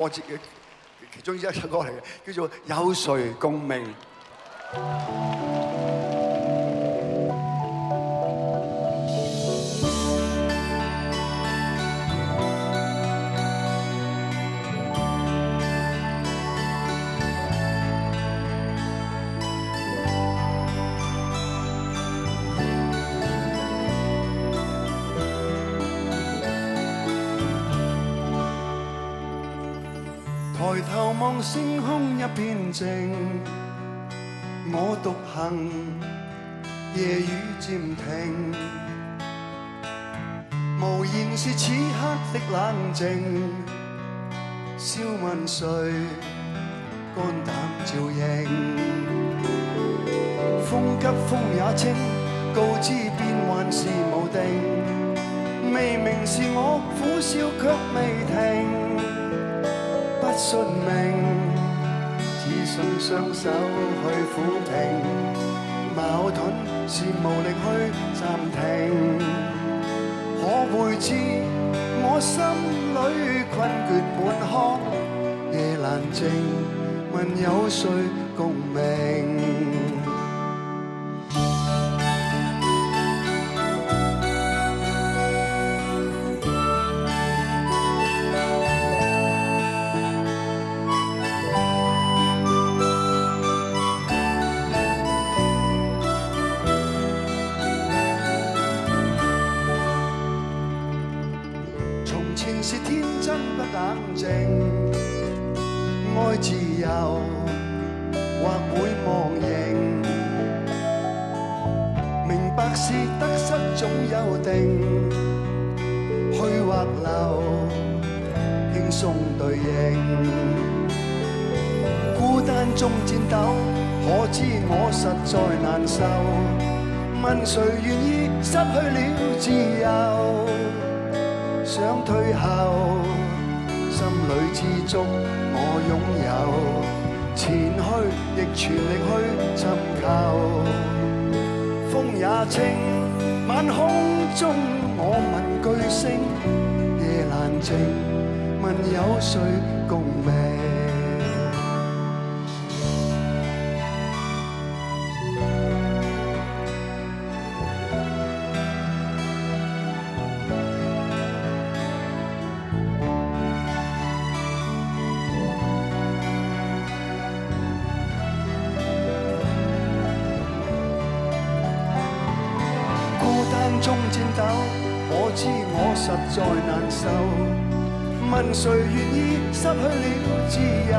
我自己其中一首歌嚟嘅，叫做《有誰共鳴》。抬頭望星空一片靜，我獨行，夜雨漸停，無言是此刻的冷靜。笑問誰肝膽照應？風急風也清，告知變幻是無定。未明是我苦笑卻未停。不信命，只信雙手去撫平，矛盾是無力去暫停。可會知我心裏困倦滿腔，夜闌靜，問有誰共鳴？是天真不冷靜，愛自由或會忘形，明白是得失總有定，去或留輕鬆對應，孤單中戰鬥，可知我實在難受，問誰願意失去了自由？想退後，心裏知足我擁有，前去亦全力去尋求。風也清，晚空中我問句聲，夜闌靜，問有誰共鳴？中戰鬥，可知我實在難受。問誰願意失去了自由？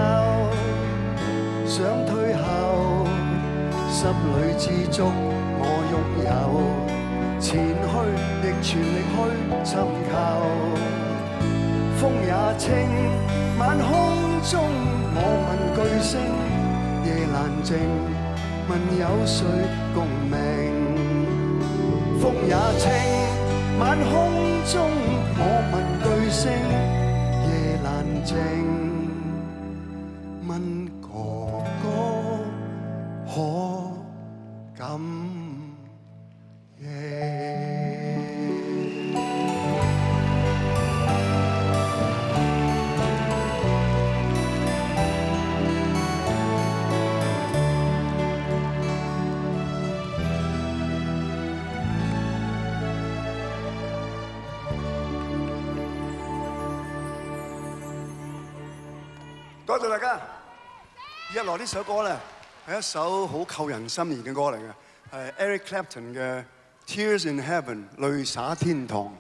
想退後，心裏知足我擁有，前去亦全力去尋求。風也清，晚空中我問句聲，夜闌靜，問有誰共鳴？風也清，晚空中我問句聲，夜闌靜，問哥哥可感應？多謝大家。以下來呢首歌咧係一首好扣人心弦嘅歌嚟嘅，係 Eric Clapton 嘅《Tears in Heaven》淚灑天堂。